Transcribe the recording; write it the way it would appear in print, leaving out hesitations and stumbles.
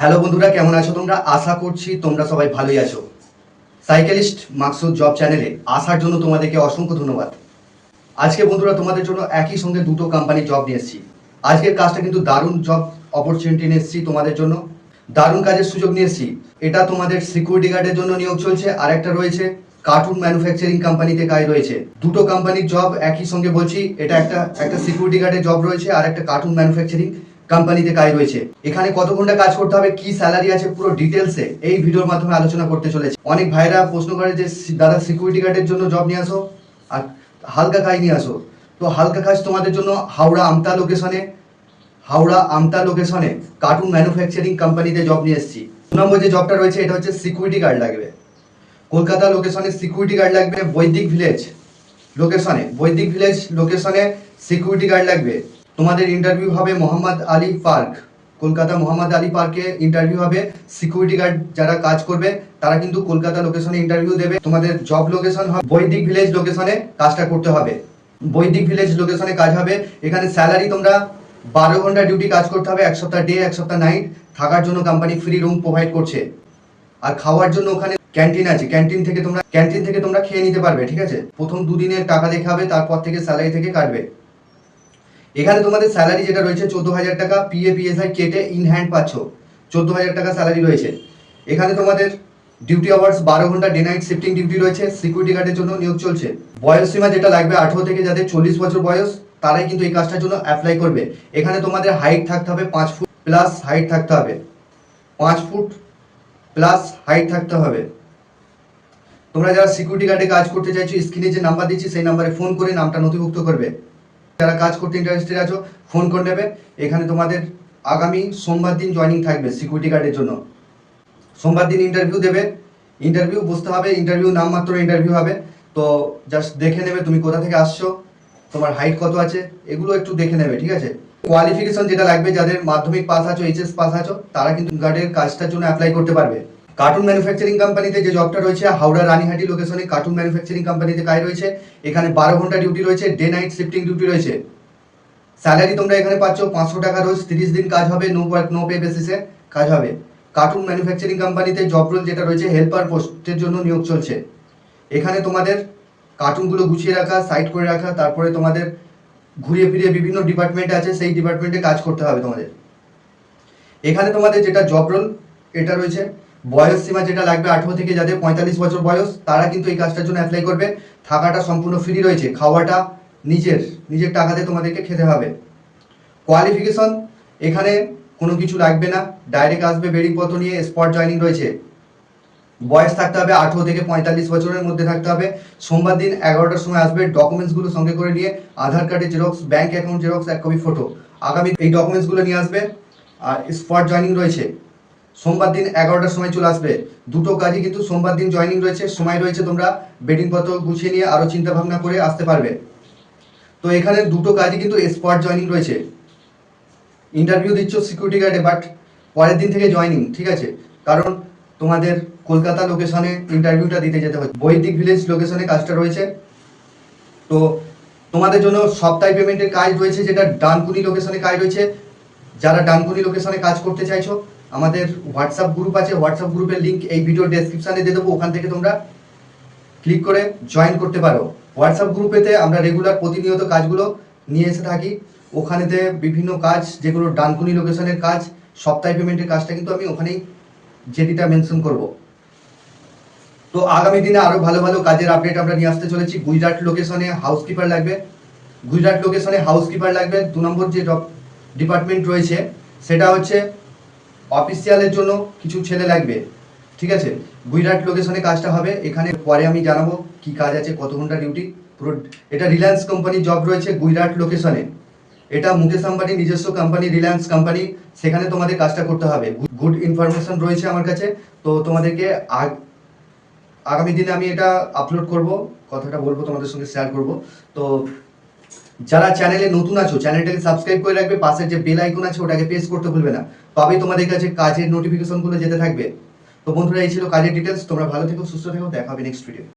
Hello বন্ধুরা, কেমন আছো তোমরা? আশা করছি তোমরা সবাই ভালোই আছো। সাইকেলিস্ট মাকসুদ জব চ্যানেলে আসার জন্য তোমাদেরকে অসংখ্য ধন্যবাদ। আজকে বন্ধুরা তোমাদের জন্য একই সঙ্গে দুটো কোম্পানির জব নিয়ে এসেছি। আজকের কাজটা কিন্তু দারুণ জব অপরচুনিটি নিয়ে এসেছি তোমাদের জন্য, দারুণ কাজের সুযোগ নিয়ে এসেছি। এটা তোমাদের সিকিউরিটি গার্ডের জন্য নিয়োগ চলছে, আর একটা রয়েছে কার্টুন ম্যানুফ্যাকচারিং কোম্পানিতে কাজ রয়েছে। দুটো কোম্পানির জব একই সঙ্গে বলছি। এটা একটা সিকিউরিটি গার্ডের জব রয়েছে, আর একটা কার্টুন ম্যানুফ্যাকচারিং কোম্পানিতে কাজ রয়েছে। এখানে কত ঘন্টা কাজ করতে হবে, কি স্যালারি আছে, পুরো ডিটেলসে এই ভিডিওর মাধ্যমে আলোচনা করতে চলেছে। অনেক ভাইরা প্রশ্ন করে যে দাদা সিকিউরিটি গার্ডের জন্য জব নিয়ে আসো আর হালকা কাজ নিয়ে আসো। তো হালকা কাজ তোমাদের জন্য হাওড়া আমতা লোকেশনে কার্টুন ম্যানুফ্যাকচারিং কোম্পানিতে জব নিয়ে এসেছি। 2 নম্বর যে জবটা রয়েছে এটা হচ্ছে সিকিউরিটি গার্ড লাগবে। কলকাতা লোকেশনে সিকিউরিটি গার্ড লাগবে। বৈদিক ভিলেজ লোকেশনে সিকিউরিটি গার্ড লাগবে। তোমাদের ইন্টারভিউ হবে মোহাম্মদ আলী পার্ক, কলকাতা মোহাম্মদ আলী পার্কে ইন্টারভিউ হবে। সিকিউরিটি গার্ড যারা কাজ করবে তারা কিন্তু কলকাতা লোকেশনে ইন্টারভিউ দেবে। তোমাদের জব লোকেশন হবে বৈদিক ভিলেজ লোকেশনে, কাজটা করতে হবে। বৈদিক ভিলেজ লোকেশনে কাজ হবে। এখানে স্যালারি তোমরা 12 ঘন্টা ডিউটি কাজ করতে হবে, 1 সপ্তাহ ডে 1 সপ্তাহ নাইট। থাকার জন্য কোম্পানি ফ্রি রুম প্রোভাইড করছে, আর খাওয়ার জন্য ওখানে ক্যান্টিন আছে। ক্যান্টিন থেকে তোমরা খেয়ে নিতে পারবে, ঠিক আছে। প্রথম 2 দিনের টাকা দেখাবে, তারপর থেকে স্যালারি থেকে কাটবে। এখানে তোমাদের স্যালারি যেটা রয়েছে 14,000 টাকা, পিএ পিএসআই কেটে ইন হ্যান্ড পাচ্ছ। 14,000 টাকা স্যালারি রয়েছে। এখানে তোমাদের ডিউটি আওয়ার্স 12 ঘন্টা ডে নাইট শিফটিং ডিউটি রয়েছে। সিকিউরিটি গার্ডের জন্য নিয়োগ চলছে। বয়স সীমা যেটা লাগবে 18 থেকে যাদের 40 বছর বয়স তারাই কিন্তু এই কাজটার জন্য অ্যাপ্লাই করবে। এখানে তোমাদের হাইট থাকতে হবে 5 ফুট প্লাস হাইট থাকতে হবে। 5 ফুট প্লাস হাইট থাকতে হবে। তোমরা যারা সিকিউরিটি গার্ডে কাজ করতে চাইছো, স্ক্রিনে যে নাম্বার দিচ্ছি সেই নাম্বারে ফোন করে নামটা নথিভুক্ত করবে। যারা কাজ করতে ইন্টারেস্টেড আছো ফোন করে নেবে। এখানে তোমাদের আগামী সোমবার দিন জয়েনিং থাকবে সিকিউরিটি গার্ডের জন্য। সোমবার দিন ইন্টারভিউ দেবে। ইন্টারভিউ বসতে হবে, ইন্টারভিউ নামমাত্র ইন্টারভিউ হবে। তো জাস্ট দেখে নেবে তুমি কোথা থেকে আসছো, তোমার হাইট কত আছে, এগুলো একটু দেখে নেবে, ঠিক আছে। কোয়ালিফিকেশন যেটা লাগবে, যাদের মাধ্যমিক পাস আছো, এইচএস পাস আছো, তারা কিন্তু গার্ডের কাজটার জন্য অ্যাপ্লাই করতে পারবে। কার্টুন ম্যানুফ্যাকচারিং কোম্পানিতে যে জবটা রয়েছে হাওড়া রানীহাটি লোকেশনে কার্টুন ম্যানুফ্যাকচারিং কোম্পানিতে কাজ রয়েছে। এখানে 12 ঘন্টা ডিউটি রয়েছে, ডে নাইট শিফটিং ডিউটি রয়েছে। স্যালারি তোমরা এখানে পাচ্ছ 500 টাকা রোজ। 30 দিন কাজ হবে, নো ওয়ার্ক নো পে বেসিসে কাজ হবে। কার্টুন ম্যানুফ্যাকচারিং কোম্পানিতে জব রোল যেটা রয়েছে হেল্পার পোস্টের জন্য নিয়োগ চলছে। এখানে তোমাদের কার্টুনগুলো গুছিয়ে রাখা, সাইড করে রাখা, তারপরে তোমাদের ঘুরিয়ে ফিরিয়ে বিভিন্ন ডিপার্টমেন্টে আছে সেই ডিপার্টমেন্টে কাজ করতে হবে তোমাদের। এখানে তোমাদের যেটা জব রোল এটা রয়েছে, বয়স সীমা যেটা লাগবে 18 থেকে যাদের 45 বছর বয়স তারা কিন্তু এই কাজটার জন্য অ্যাপ্লাই করবে। থাকাটা সম্পূর্ণ ফ্রি রয়েছে, খাওয়াটা নিজের টাকাতে তোমাদেরকে খেতে হবে। কোয়ালিফিকেশন এখানে কোনো কিছু লাগবে না, ডাইরেক্ট আসবে বেরিংপত্র নিয়ে, স্পট জয়েনিং রয়েছে। বয়স থাকতে হবে 18 থেকে 45 বছরের মধ্যে থাকতে হবে। সোমবার দিন 11টার সময় আসবে। ডকুমেন্টসগুলো সঙ্গে করে নিয়ে আধার কার্ডের xerox, bank account xerox, 1 copy photo, আগামী এই ডকুমেন্টসগুলো নিয়ে আসবে। আর স্পট জয়েনিং রয়েছে, সোমবার দিন 11টার সময় চলে আসবে। দুটো কাজই কিন্তু সোমবার দিন জয়েনিং রয়েছে, সময় রয়েছে, তোমরা বেডিংপত্র গুছিয়ে নিয়ে আরও চিন্তা ভাবনা করে আসতে পারবে। তো এখানে দুটো কাজই কিন্তু স্পট জয়েনিং রয়েছে। ইন্টারভিউ দিচ্ছ সিকিউরিটি গার্ডে, বাট পরের দিন থেকে জয়েনিং, ঠিক আছে। কারণ তোমাদের কলকাতা লোকেশনে ইন্টারভিউটা দিতে যেতে হচ্ছে। বৈদিক ভিলেজ লোকেশনে কাজটা রয়েছে। তো তোমাদের জন্য সপ্তাহে পেমেন্টের কাজ রয়েছে, যেটা ডানকুনি লোকেশনে কাজ রয়েছে। যারা ডানকুনি লোকেশনে কাজ করতে চাইছো, আমাদের হোয়াটসঅ্যাপ গ্রুপ আছে, হোয়াটসঅ্যাপ গ্রুপের লিঙ্ক এই ভিডিও ডেসক্রিপশানে দিয়ে দেবো। ওখান থেকে তোমরা ক্লিক করে জয়েন করতে পারো। হোয়াটসঅ্যাপ গ্রুপেতে আমরা রেগুলার প্রতিনিয়ত কাজগুলো নিয়ে এসে থাকি। ওখানেতে বিভিন্ন কাজ যেগুলো ডানকুনি লোকেশনের কাজ, সপ্তাহে পেমেন্টের কাজটা কিন্তু আমি ওখানেই যেটিটা মেনশন করব। তো আগামী দিনে আরও ভালো ভালো কাজের আপডেট আমরা নিয়ে আসতে চলেছি। গুজরাট লোকেশনে হাউসকিপার লাগবে। 2 নম্বর যে ডিপার্টমেন্ট রয়েছে সেটা হচ্ছে অফিসিয়ালের জন্য কিছু ছেলে লাগবে, ঠিক আছে। গুজরাট লোকেশনে কাজটা হবে। এখানে পরে আমি জানাবো কি কাজ আছে, কত ঘন্টা ডিউটি পুরো। এটা রিলায়েন্স কোম্পানির জব রয়েছে গুজরাট লোকেশনে। এটা মুকেশ আম্বানির নিজস্ব কোম্পানি, রিলায়েন্স কোম্পানি। সেখানে তোমাদের কাজটা করতে হবে। গুড ইনফরমেশন রয়েছে আমার কাছে। তো তোমাদেরকে আগামী দিনে আমি এটা আপলোড করব, কথাটা বলবো, তোমাদের সঙ্গে শেয়ার করব। তো যারা চ্যানেলে নতুন আছো চ্যানেলটাকে সাবস্ক্রাইব করে রাখবে। পাশের যে বেল আইকন আছে ওটাকে প্রেস করতে ভুলবে না, তবেই তোমাদের কাছে কাজের নোটিফিকেশনগুলো যেতে থাকবে। তো বন্ধুরা, এই ছিল কাজের ডিটেলস। তোমরা ভালো থেকো, সুস্থ থেকো, দেখা হবে নেক্সট ভিডিও।